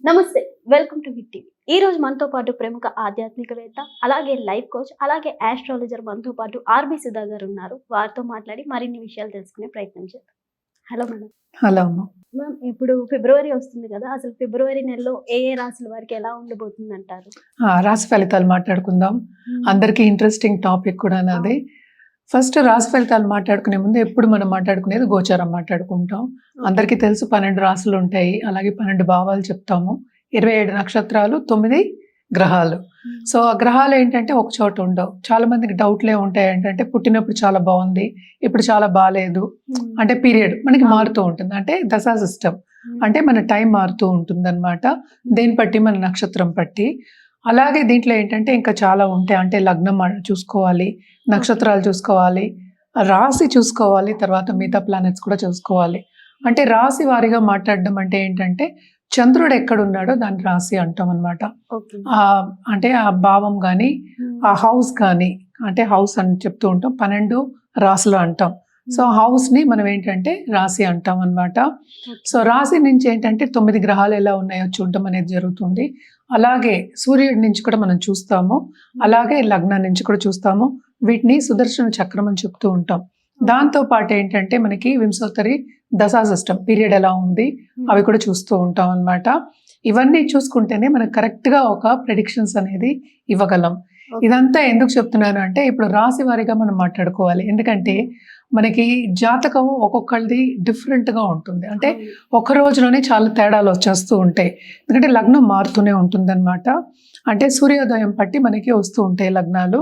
నమస్తే. Welcome to hit TV. ఈ రోజు మనతో పాటు ప్రముఖ ఆధ్యాత్మికవేత్త, అలాగే లైఫ్ కోచ్, అలాగే ఆస్ట్రాలజర్ మనతో పాటు ఆర్‌బి సుధా గారు ఉన్నారు. వారితో మాట్లాడి మరిన్ని విషయాలు తెలుసుకునే ప్రయత్నం చేద్దాం. Hello madam. హలో అమ్మ. మ్యామ్, ఇప్పుడు ఫిబ్రవరి వస్తుంది కదా! అసలు ఫిబ్రవరి నెలలో ఏ ఏ రాశుల వారికి ఎలా ఉండబోతుందంటారు? రాశి ఫలితాలు మాట్లాడుకుందాం. అందరికీ ఇంట్రెస్టింగ్ టాపిక్ కూడా నాది. ఫస్ట్ రాశి ఫలితాలు మాట్లాడుకునే ముందు ఎప్పుడు మనం మాట్లాడుకునేది గోచారం మాట్లాడుకుంటాం. అందరికీ తెలుసు 12 రాశులు ఉంటాయి. అలాగే 12 భావాలు చెప్తాము. 27 నక్షత్రాలు, 9 గ్రహాలు. సో ఆ గ్రహాలు ఏంటంటే ఒక చోట ఉండవు. చాలా మందికి డౌట్లే ఉంటాయి. ఏంటంటే పుట్టినప్పుడు చాలా బాగుంది, ఇప్పుడు చాలా బాగాలేదు. అంటే పీరియడ్ మనకి మారుతూ ఉంటుంది. అంటే దశా సిస్టమ్ అంటే మన టైం మారుతూ ఉంటుంది అనమాట. దేని బట్టి, మన నక్షత్రం బట్టి. అలాగే దీంట్లో ఏంటంటే ఇంకా చాలా ఉంటాయి. అంటే లగ్నం చూసుకోవాలి, నక్షత్రాలు చూసుకోవాలి, రాశి చూసుకోవాలి, తర్వాత మిగతా ప్లానెట్స్ కూడా చూసుకోవాలి. అంటే రాశి వారిగా మాట్లాడడం అంటే ఏంటంటే చంద్రుడు ఎక్కడున్నాడో దాన్ని రాశి అంటాం అనమాట. అంటే ఆ భావం కానీ, ఆ హౌస్ కానీ, అంటే హౌస్ అని చెప్తూ ఉంటాం. 12 రాశులు అంటాం. సో హౌస్ ని మనం ఏంటంటే రాశి అంటాం అనమాట. సో రాశి నుంచి ఏంటంటే 9 గ్రహాలు ఎలా ఉన్నాయో చూడటం అనేది జరుగుతుంది. అలాగే సూర్యుడి నుంచి కూడా మనం చూస్తాము. అలాగే లగ్నం నుంచి కూడా చూస్తాము. వీటిని సుదర్శన చక్రం అని చెప్తూ ఉంటాం. దాంతో పాటు ఏంటంటే మనకి వింశోత్తరి దశా సిస్టమ్ పీరియడ్ ఎలా ఉంది అవి కూడా చూస్తూ ఉంటాం అనమాట. ఇవన్నీ చూసుకుంటేనే మనకు కరెక్ట్ గా ఒక ప్రెడిక్షన్స్ అనేది ఇవ్వగలం. ఇదంతా ఎందుకు చెప్తున్నాను అంటే ఇప్పుడు రాశి వారిగా మనం మాట్లాడుకోవాలి. ఎందుకంటే మనకి జాతకం ఒక్కొక్కరిది డిఫరెంట్గా ఉంటుంది. అంటే ఒక రోజులోనే చాలా తేడాలు వచ్చేస్తూ ఉంటాయి. ఎందుకంటే లగ్నం మారుతూనే ఉంటుంది అనమాట. అంటే సూర్యోదయం బట్టి మనకి వస్తూ ఉంటాయి లగ్నాలు.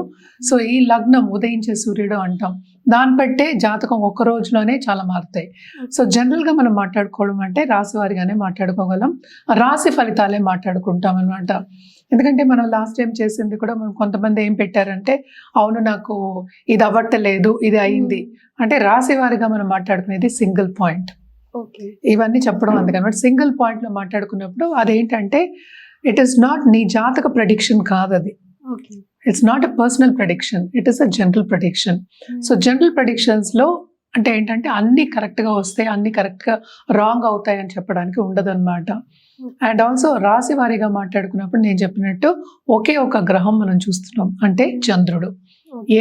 సో ఈ లగ్నం ఉదయించే సూర్యుడు అంటాం. దాన్ని బట్టే జాతకం ఒక్క రోజులోనే చాలా మారుతాయి. సో జనరల్గా మనం మాట్లాడుకోవడం అంటే రాశి వారిగానే మాట్లాడుకోగలం. రాశి ఫలితాలే మాట్లాడుకుంటాం అనమాట. ఎందుకంటే మనం లాస్ట్ టైం చేసింది కూడా మనం కొంతమంది ఏం పెట్టారంటే అవును నాకు ఇది అవ్వట్లేదు, ఇది అయింది. అంటే రాశి వారిగా మనం మాట్లాడుకునేది సింగిల్ పాయింట్. ఇవన్నీ చెప్పడం అందుకనమాట. సింగిల్ పాయింట్ లో మాట్లాడుకున్నప్పుడు అదేంటంటే ఇట్ ఈస్ నాట్ నీ జాతక ప్రెడిక్షన్ కాదు అది. It's not a personal prediction, it is a general prediction. So general predictions లో అంటే ఏంటంటే అన్ని కరెక్ట్ గా వస్తాయి, అన్ని కరెక్ట్ గా రాంగ్ అవుతాయి అని చెప్పడానికి ఉండదు అనమాట. అండ్ ఆల్సో రాశి వారిగా మాట్లాడుకున్నప్పుడు నేను చెప్పినట్టు ఒకే ఒక గ్రహం మనం చూస్తున్నాం, అంటే చంద్రుడు.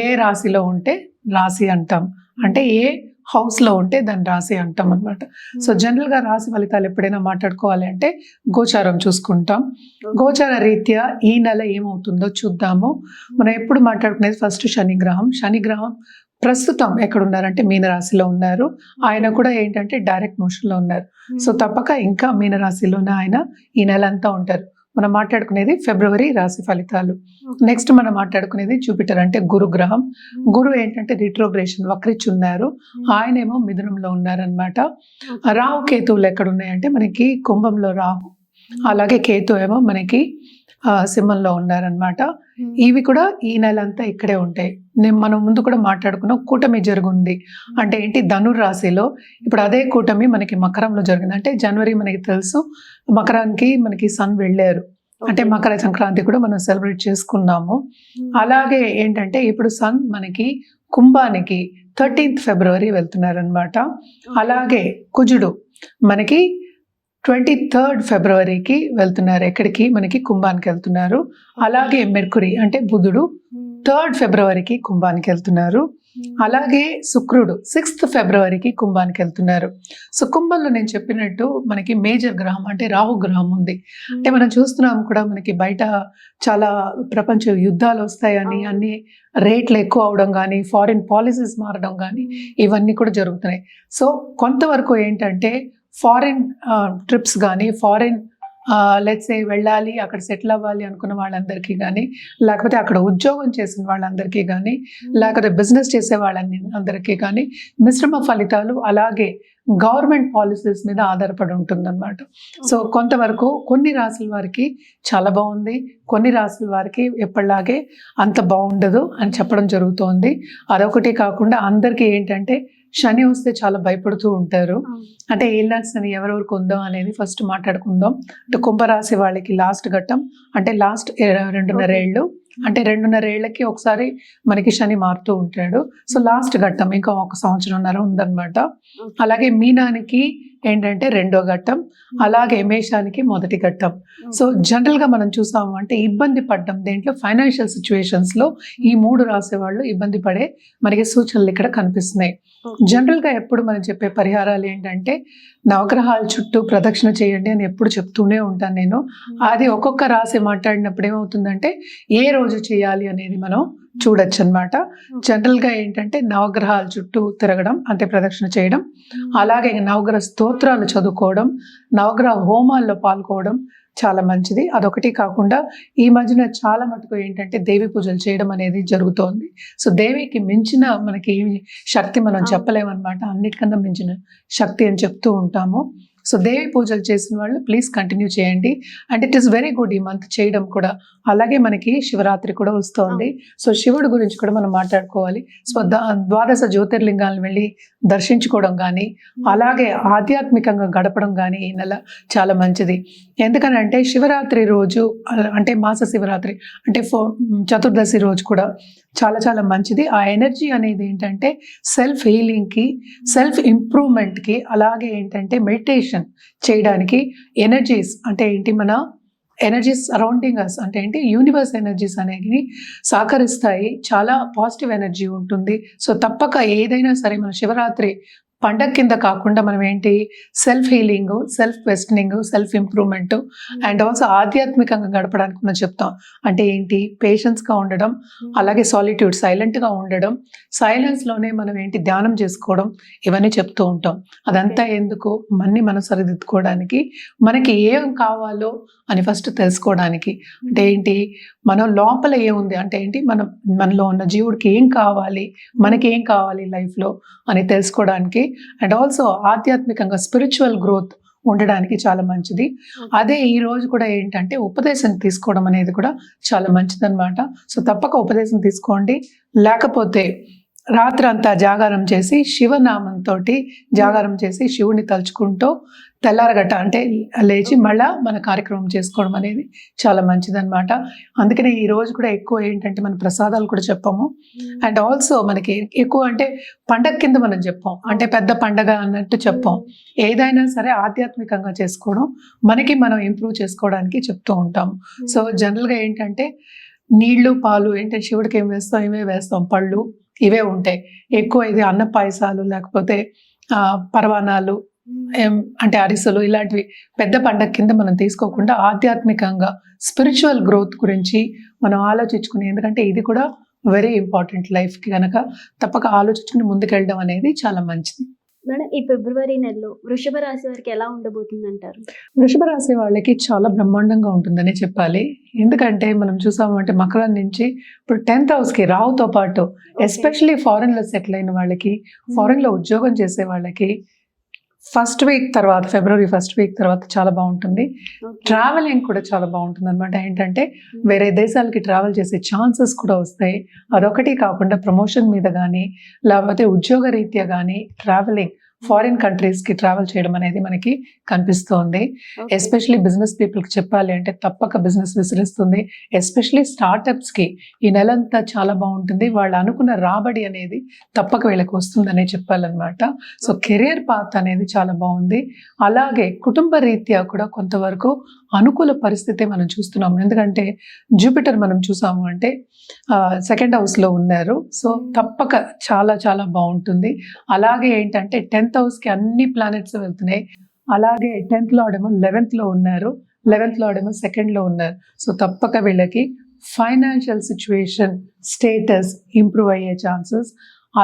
ఏ రాశిలో ఉంటే రాశి అంటాం, అంటే ఏ హౌస్ లో ఉంటే దాన్ని రాశి అంటాం అనమాట. సో జనరల్ గా రాశి ఫలితాలు ఎప్పుడైనా మాట్లాడుకోవాలి అంటే గోచారం చూసుకుంటాం. గోచార రీత్యా ఈ నెల ఏమవుతుందో చూద్దాము. మనం ఎప్పుడు మాట్లాడుకునేది ఫస్ట్ శనిగ్రహం. శనిగ్రహం ప్రస్తుతం ఎక్కడున్నారంటే మీనరాశిలో ఉన్నారు. ఆయన కూడా ఏంటంటే డైరెక్ట్ మోషన్ లో ఉన్నారు. సో తప్పక ఇంకా మీనరాశిలోనే ఆయన ఈ నెల అంతా ఉంటారు. మనం మాట్లాడుకునేది ఫిబ్రవరి రాశి ఫలితాలు. నెక్స్ట్ మనం మాట్లాడుకునేది జూపిటర్ అంటే గురుగ్రహం. గురు ఏంటంటే రిట్రోగ్రేషన్ వక్రించి ఉన్నారు. ఆయనేమో మిథునంలో ఉన్నారనమాట. రాహు కేతువులు ఎక్కడ ఉన్నాయంటే మనకి కుంభంలో రాహు, అలాగే కేతు ఏమో మనకి సింహంలో ఉన్నారనమాట. ఇవి కూడా ఈ నెల అంతా ఇక్కడే ఉంటాయి. మనం ముందు కూడా మాట్లాడుకున్నాం, కూటమి జరుగుంది అంటే ఏంటి ధనుర్ రాశిలో. ఇప్పుడు అదే కూటమి మనకి మకరంలో జరిగింది. అంటే జనవరి మనకి తెలుసు మకరానికి మనకి సన్ వెళ్ళారు. అంటే మకర సంక్రాంతి కూడా మనం సెలబ్రేట్ చేసుకున్నాము. అలాగే ఏంటంటే ఇప్పుడు సన్ మనకి కుంభానికి 13th ఫిబ్రవరి వెళ్తున్నారు అనమాట. అలాగే కుజుడు మనకి 23rd ఫిబ్రవరికి వెళ్తున్నారు. ఎక్కడికి? మనకి కుంభానికి వెళ్తున్నారు. అలాగే మెర్కురీ అంటే బుధుడు 3rd ఫిబ్రవరికి కుంభానికి వెళ్తున్నారు. అలాగే శుక్రుడు 6th ఫిబ్రవరికి కుంభానికి వెళ్తున్నారు. సో కుంభంలో నేను చెప్పినట్టు మనకి మేజర్ గ్రహం అంటే రాహు గ్రహం ఉంది. అంటే మనం చూస్తున్నాం కూడా మనకి బయట చాలా ప్రపంచ యుద్ధాలు వస్తాయని, అన్ని రేట్లు ఎక్కువ అవడం కానీ, ఫారిన్ పాలసీస్ మారడం కానీ ఇవన్నీ కూడా జరుగుతున్నాయి. సో కొంతవరకు ఏంటంటే ఫారిన్ ట్రిప్స్ కానీ, ఫారిన్ లెట్స్ వెళ్ళాలి, అక్కడ సెటిల్ అవ్వాలి అనుకున్న వాళ్ళందరికీ కానీ, లేకపోతే అక్కడ ఉద్యోగం చేసిన వాళ్ళందరికీ కానీ, లేకపోతే బిజినెస్ చేసే వాళ్ళందరికీ కానీ మిశ్రమ ఫలితాలు, అలాగే గవర్నమెంట్ పాలసీస్ మీద ఆధారపడి ఉంటుందన్నమాట. సో కొంతవరకు కొన్ని రాశుల వారికి చాలా బాగుంది, కొన్ని రాశుల వారికి ఎప్పటిలాగే అంత బాగుండదు అని చెప్పడం జరుగుతోంది. అదొకటి కాకుండా అందరికీ ఏంటంటే శని వస్తే చాలా భయపడుతూ ఉంటారు. అంటే ఏళ్ళకి శని ఎవరెవరికి ఉందో అనేది ఫస్ట్ మాట్లాడుకుందాం. అంటే కుంభరాశి వాళ్ళకి లాస్ట్ ఘట్టం అంటే లాస్ట్ 2.5 ఏళ్ళు, అంటే 2.5 ఏళ్ళకి ఒకసారి మనకి శని మారుతూ ఉంటాడు. సో లాస్ట్ ఘట్టం ఇంకా 1 సంవత్సరంన్నర ఉందన్నమాట. అలాగే మీనానికి ఏంటంటే రెండో ఘట్టం, అలాగే మేషానికి మొదటి ఘట్టం. సో జనరల్గా మనం చూసాము అంటే ఇబ్బంది పడ్డం దేంట్లో ఫైనాన్షియల్ సిచ్యువేషన్స్లో ఈ 3 రాసే వాళ్ళు ఇబ్బంది పడే మనకి సూచనలు ఇక్కడ కనిపిస్తున్నాయి. జనరల్గా ఎప్పుడు మనం చెప్పే పరిహారాలు ఏంటంటే నవగ్రహాల చుట్టూ ప్రదక్షిణ చేయండి అని ఎప్పుడు చెప్తూనే ఉంటాను నేను. అది ఒక్కొక్క రాశి మాట్లాడినప్పుడు ఏమవుతుందంటే ఏ రోజు చేయాలి అనేది మనం చూడొచ్చు అనమాట. జనరల్గా ఏంటంటే నవగ్రహాల చుట్టూ తిరగడం అంటే ప్రదక్షిణ చేయడం, అలాగే నవగ్రహ స్తోత్రాలు చదువుకోవడం, నవగ్రహ హోమాల్లో పాల్గొవడం చాలా మంచిది. అదొకటి కాకుండా ఈ మధ్యన చాలా మటుకు ఏంటంటే దేవి పూజలు చేయడం అనేది జరుగుతోంది. సో దేవికి మించిన మనకి శక్తి మనం చెప్పలేమన్నమాట. అన్నిటికన్నా మించిన శక్తి అని చెప్తూ ఉంటాము. సో దేవి పూజలు చేసిన వాళ్ళు ప్లీజ్ కంటిన్యూ చేయండి. And it is very good ఈ మంత్ చేయడం కూడా. అలాగే మనకి శివరాత్రి కూడా వస్తోంది. సో శివుడి గురించి కూడా మనం మాట్లాడుకోవాలి. సో ద్వాదశ జ్యోతిర్లింగాలను వెళ్ళి దర్శించుకోవడం కానీ, అలాగే ఆధ్యాత్మికంగా గడపడం కానీ ఈ నెల చాలా మంచిది. ఎందుకనంటే శివరాత్రి రోజు అంటే మాస శివరాత్రి అంటే చతుర్దశి రోజు కూడా చాలా చాలా మంచిది. ఆ ఎనర్జీ అనేది ఏంటంటే సెల్ఫ్ హీలింగ్కి, సెల్ఫ్ ఇంప్రూవ్మెంట్కి, అలాగే ఏంటంటే మెడిటేషన్ చేయడానికి ఎనర్జీస్ అంటే ఏంటి మన ఎనర్జీస్ సరౌండింగ్ అస్ అంటే ఏంటి యూనివర్స్ ఎనర్జీస్ అనేవి సహకరిస్తాయి. చాలా పాజిటివ్ ఎనర్జీ ఉంటుంది. సో తప్పక ఏదైనా సరే మన శివరాత్రి పండగ కింద కాకుండా మనం ఏంటి self healing, self questioning, self improvement and also ఆధ్యాత్మికంగా గడపడానికి మనం చెప్తాం. అంటే ఏంటి పేషెన్స్గా ఉండడం, అలాగే సాలిట్యూడ్ సైలెంట్గా ఉండడం, సైలెన్స్లోనే మనం ఏంటి ధ్యానం చేసుకోవడం, ఇవన్నీ చెప్తూ ఉంటాం. అదంతా ఎందుకు మనం సరిదిద్దుకోవడానికి, మనకి ఏం కావాలో అని ఫస్ట్ తెలుసుకోవడానికి. అంటే ఏంటి మనం లోపల ఏముంది అంటే ఏంటి మనలో ఉన్న జీవుడికి ఏం కావాలి, మనకి ఏం కావాలి లైఫ్లో అని తెలుసుకోవడానికి అండ్ ఆల్సో ఆధ్యాత్మికంగా స్పిరిచువల్ గ్రోత్ ఉండడానికి చాలా మంచిది. అదే ఈ రోజు కూడా ఏంటంటే ఉపదేశం తీసుకోవడం అనేది కూడా చాలా మంచిదన్నమాట. సో తప్పక ఉపదేశం తీసుకోండి. లేకపోతే రాత్రంతా జాగారం చేసి శివనామంతో జాగారం చేసి శివుని తలుచుకుంటూ తెల్లారగట్ట అంటే లేచి మళ్ళా మన కార్యక్రమం చేసుకోవడం అనేది చాలా మంచిదన్నమాట. అందుకనే ఈ రోజు కూడా ఎక్కువ ఏంటంటే మన ప్రసాదాలు కూడా చెప్పాము. అండ్ ఆల్సో మనకి ఎక్కువ అంటే పండగ కింద మనం చెప్పాం, అంటే పెద్ద పండగ అన్నట్టు చెప్పాం. ఏదైనా సరే ఆధ్యాత్మికంగా చేసుకోవడం, మనకి మనం ఇంప్రూవ్ చేసుకోవడానికి చెప్తూ ఉంటాం. సో జనరల్గా ఏంటంటే నీళ్లు పాలు ఏంటంటే శివుడికి ఏం వేస్తాం, ఇవే వేస్తాం, పళ్ళు ఇవే ఉంటాయి ఎక్కువ. ఇది అన్న పాయసాలు లేకపోతే పరవానాలు అంటే అరిసెలు ఇలాంటివి పెద్ద పండగ కింద మనం తీసుకోకుండా ఆధ్యాత్మికంగా స్పిరిచువల్ గ్రోత్ గురించి మనం ఆలోచించుకుని, ఎందుకంటే ఇది కూడా వెరీ ఇంపార్టెంట్ లైఫ్కి కనుక తప్పక ఆలోచించుకుని ముందుకెళ్ళడం అనేది చాలా మంచిది. మేడం ఈ ఫిబ్రవరి నెలలో వృషభ రాశి వారికి ఎలా ఉండబోతుంది అంటారు? వృషభ రాశి వాళ్ళకి చాలా బ్రహ్మాండంగా ఉంటుందని చెప్పాలి. ఎందుకంటే మనం చూసామంటే మకరం నుంచి ఇప్పుడు 10th హౌస్కి రావుతో పాటు ఎస్పెషలీ ఫారెన్లో సెటిల్ అయిన వాళ్ళకి, ఫారెన్లో ఉద్యోగం చేసే వాళ్ళకి ఫస్ట్ వీక్ తర్వాత ఫిబ్రవరి ఫస్ట్ వీక్ తర్వాత చాలా బాగుంటుంది. ట్రావెలింగ్ కూడా చాలా బాగుంటుంది అనమాట. ఏంటంటే వేరే దేశాలకి ట్రావెల్ చేసే ఛాన్సెస్ కూడా వస్తాయి. అదొకటి కాకుండా ప్రమోషన్ మీద కానీ లేకపోతే ఉద్యోగ రీత్యా కానీ ట్రావెలింగ్ ఫారిన్ కంట్రీస్కి ట్రావెల్ చేయడం అనేది మనకి కనిపిస్తోంది. ఎస్పెషలీ బిజినెస్ పీపుల్కి చెప్పాలి అంటే తప్పక బిజినెస్ విస్తరిస్తుంది. ఎస్పెషలీ స్టార్టప్స్కి ఈ నెలంతా చాలా బాగుంటుంది. వాళ్ళు అనుకున్న రాబడి అనేది తప్పక వీళ్ళకి వస్తుందనే చెప్పాలన్నమాట. సో కెరియర్ పాత్ అనేది చాలా బాగుంది. అలాగే కుటుంబ రీత్యా కూడా కొంతవరకు అనుకూల పరిస్థితి మనం చూస్తున్నాము. ఎందుకంటే జూపిటర్ మనం చూసాము అంటే 2nd హౌస్లో ఉన్నారు. సో తప్పక చాలా చాలా బాగుంటుంది. అలాగే ఏంటంటే 10th హౌస్కి అన్ని ప్లానెట్స్ వెళ్తున్నాయి. అలాగే 10th లార్డేమో 11th లో ఉన్నారు, 11th లార్డేమో 2nd లో ఉన్నారు. సో తప్పక వీళ్ళకి ఫైనాన్షియల్ సిచ్యువేషన్ స్టేటస్ ఇంప్రూవ్ అయ్యే ఛాన్సెస్,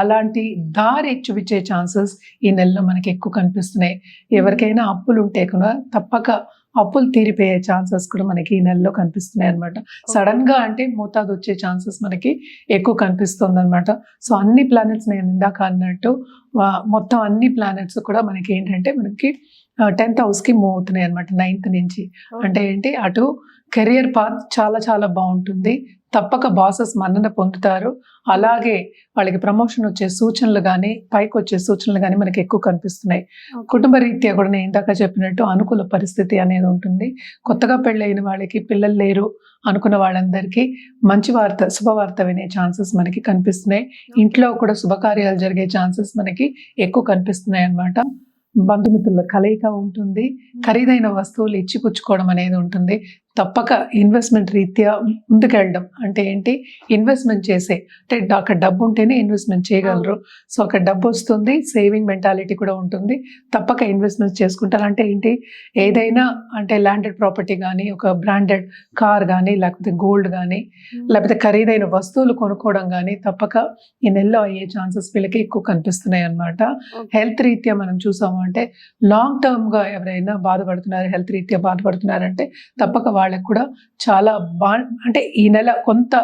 అలాంటి దారి చూపించే ఛాన్సెస్ ఈ నెలలో మనకి ఎక్కువ కనిపిస్తున్నాయి. ఎవరికైనా అప్పులు ఉంటే కూడా తప్పక అప్పులు తీరిపోయే ఛాన్సెస్ కూడా మనకి ఈ నెలలో కనిపిస్తున్నాయి అనమాట. సడన్గా అంటే మోతాదు వచ్చే ఛాన్సెస్ మనకి ఎక్కువ కనిపిస్తుంది అనమాట. సో అన్ని ప్లానెట్స్ నేను ఇందాక అన్నట్టు మొత్తం అన్ని ప్లానెట్స్ కూడా మనకి ఏంటంటే మనకి 10th హౌస్కి మూవ్ అవుతున్నాయి అనమాట 9th నుంచి. అంటే ఏంటి అటు కెరియర్ పాత్ చాలా చాలా బాగుంటుంది. తప్పక బాసెస్ మన్నన పొందుతారు. అలాగే వాళ్ళకి ప్రమోషన్ వచ్చే సూచనలు కానీ పైకి వచ్చే సూచనలు కానీ మనకి ఎక్కువ కనిపిస్తున్నాయి. కుటుంబ రీత్యా కూడా నేను ఇందాక చెప్పినట్టు అనుకూల పరిస్థితి అనేది ఉంటుంది. కొత్తగా పెళ్ళైన వాళ్ళకి పిల్లలు లేరు అనుకున్న వాళ్ళందరికీ మంచి వార్త శుభవార్త వినే ఛాన్సెస్ మనకి కనిపిస్తున్నాయి. ఇంట్లో కూడా శుభకార్యాలు జరిగే ఛాన్సెస్ మనకి ఎక్కువ కనిపిస్తున్నాయి అన్నమాట. బంధుమిత్రుల కలయిక ఉంటుంది, ఖరీదైన వస్తువులు ఇచ్చి పుచ్చుకోవడం అనేది ఉంటుంది. తప్పక ఇన్వెస్ట్మెంట్ రీత్యా ముందుకెళ్ళడం అంటే ఏంటి, ఇన్వెస్ట్మెంట్ చేసే అంటే అక్కడ డబ్బు ఉంటేనే ఇన్వెస్ట్మెంట్ చేయగలరు. సో అక్కడ డబ్బు వస్తుంది, సేవింగ్ మెంటాలిటీ కూడా ఉంటుంది. తప్పక ఇన్వెస్ట్మెంట్ చేసుకుంటారు. అంటే ఏంటి, ఏదైనా అంటే ల్యాండెడ్ ప్రాపర్టీ కానీ, ఒక బ్రాండెడ్ కార్ కానీ, లేకపోతే గోల్డ్ కానీ, లేకపోతే ఖరీదైన వస్తువులు కొనుక్కోవడం కానీ తప్పక ఈ నెలలో అయ్యే ఛాన్సెస్ వీళ్ళకి ఎక్కువ కనిపిస్తున్నాయి అన్నమాట. హెల్త్ రీత్యా మనం చూసాము అంటే లాంగ్ టర్మ్గా ఎవరైనా బాధపడుతున్నారు, హెల్త్ రీత్యా బాధపడుతున్నారంటే తప్పక వాళ్ళకి కూడా చాలా అంటే ఈ నెల కొంత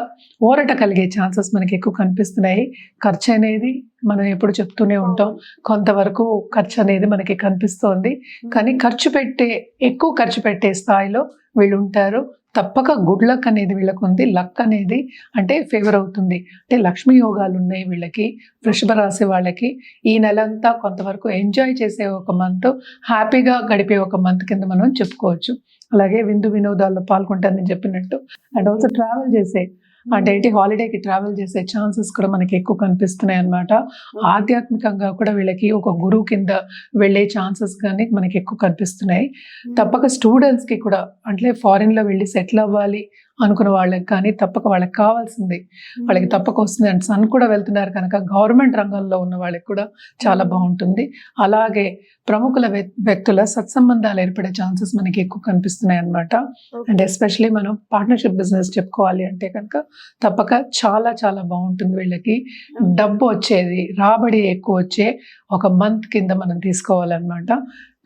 ఊరట కలిగే ఛాన్సెస్ మనకి ఎక్కువ కనిపిస్తున్నాయి. ఖర్చు అనేది మనం ఎప్పుడు చెప్తూనే ఉంటాం, కొంతవరకు ఖర్చు అనేది మనకి కనిపిస్తోంది. కానీ ఎక్కువ ఖర్చు పెట్టే స్థాయిలో వీళ్ళు ఉంటారు. తప్పక గుడ్ లక్ అనేది వీళ్ళకు ఉంది. లక్ అనేది అంటే ఫేవర్ అవుతుంది, అంటే లక్ష్మీ యోగాలు ఉన్నాయి వీళ్ళకి. వృషభ రాశి వాళ్ళకి ఈ నెలంతా కొంతవరకు ఎంజాయ్ చేసే ఒక మంత్, హ్యాపీగా గడిపే ఒక మంత్ కింద మనం చెప్పుకోవచ్చు. అలాగే విందు వినోదాల్లో పాల్గొంటారని చెప్పినట్టు, అండ్ ఆల్సో ట్రావెల్ చేసే అంటే ఏంటి, హాలిడేకి ట్రావెల్ చేసే ఛాన్సెస్ కూడా మనకి ఎక్కువ కనిపిస్తున్నాయి అన్నమాట. ఆధ్యాత్మికంగా కూడా వీళ్ళకి ఒక గురువు కింద వెళ్ళే ఛాన్సెస్ కానీ మనకి ఎక్కువ కనిపిస్తున్నాయి. తప్పక స్టూడెంట్స్కి కూడా అంటే ఫారిన్లో వెళ్ళి సెటిల్ అవ్వాలి అనుకున్న వాళ్ళకి కానీ తప్పక వాళ్ళకి కావాల్సింది వాళ్ళకి తప్పక వస్తుంది. అండ్ సన్ కూడా వెళ్తున్నారు కనుక గవర్నమెంట్ రంగంలో ఉన్న వాళ్ళకి కూడా చాలా బాగుంటుంది. అలాగే ప్రముఖుల వ్యక్తుల సత్సంబంధాలు ఏర్పడే ఛాన్సెస్ మనకి ఎక్కువ కనిపిస్తున్నాయి అన్నమాట. అండ్ ఎస్పెషలీ మనం పార్ట్నర్షిప్ బిజినెస్ చెప్పుకోవాలి అంటే కనుక తప్పక చాలా చాలా బాగుంటుంది వీళ్ళకి. డబ్బు వచ్చేది, రాబడి ఎక్కువ వచ్చే ఒక మంత్ కింద మనం తీసుకోవాలన్నమాట.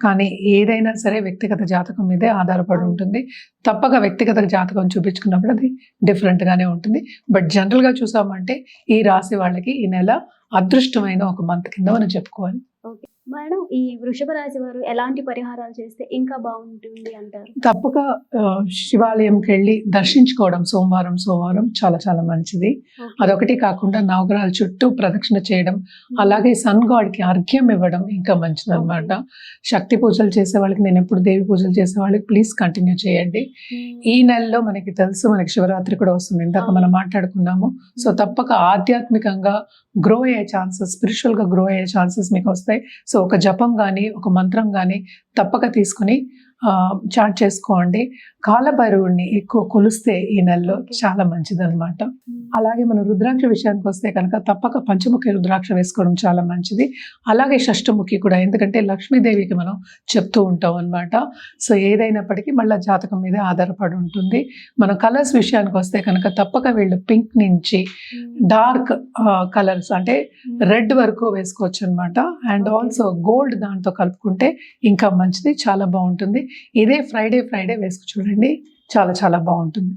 కానీ ఏదైనా సరే వ్యక్తిగత జాతకం మీదే ఆధారపడి ఉంటుంది. తప్పక వ్యక్తిగత జాతకం చూపించుకున్నప్పుడు అది డిఫరెంట్గానే ఉంటుంది. బట్ జనరల్గా చూసామంటే ఈ రాశి వాళ్ళకి ఈ నెల అదృష్టమైన ఒక మంత్ కింద మనం చెప్పుకోవాలి. ఓకే మేడం, ఈ వృషభ రాశి వారు ఎలాంటి పరిహారాలు చేస్తే ఇంకా బాగుంటుంది అంటారు? తప్పక శివాలయంకి వెళ్ళి దర్శించుకోవడం సోమవారం చాలా చాలా మంచిది. అదొకటి కాకుండా నవగ్రహాల చుట్టూ ప్రదక్షిణ చేయడం, అలాగే సన్ గాడ్కి అర్ఘ్యం ఇవ్వడం ఇంకా మంచిది అనమాట. శక్తి పూజలు చేసే వాళ్ళకి, నేను ఎప్పుడు దేవి పూజలు చేసే వాళ్ళకి ప్లీజ్ కంటిన్యూ చేయండి. ఈ నెలలో మనకి తెలుసు మనకి శివరాత్రి కూడా వస్తుంది, ఇందాక మనం మాట్లాడుకున్నాము. సో తప్పక ఆధ్యాత్మికంగా గ్రో అయ్యే ఛాన్సెస్, స్పిరిచువల్గా గ్రో అయ్యే ఛాన్సెస్ మీకు వస్తాయి. సో ఒక జపం కానీ, ఒక మంత్రం కానీ తప్పక తీసుకుని చాట్ చేసుకోండి. కాలభైరవుడిని ఎక్కువ కొలిస్తే ఈ నెలలో చాలా మంచిదన్నమాట. అలాగే మన రుద్రాక్ష విషయానికి వస్తే కనుక తప్పక పంచముఖి రుద్రాక్ష వేసుకోవడం చాలా మంచిది. అలాగే షష్టముఖి కూడా, ఎందుకంటే లక్ష్మీదేవికి మనం చెప్తూ ఉంటాం అన్నమాట. సో ఏదైనప్పటికీ మళ్ళీ జాతకం మీద ఆధారపడి ఉంటుంది. మన కలర్స్ విషయానికి వస్తే కనుక తప్పక వీళ్ళు పింక్ నుంచి డార్క్ కలర్స్ అంటే రెడ్ వరకు వేసుకోవచ్చు అనమాట. అండ్ ఆల్సో గోల్డ్ దాంతో కలుపుకుంటే ఇంకా మంచిది, చాలా బాగుంటుంది. ఇదే ఫ్రైడే వేసుకు చూడండి, చాలా చాలా బాగుంటుంది.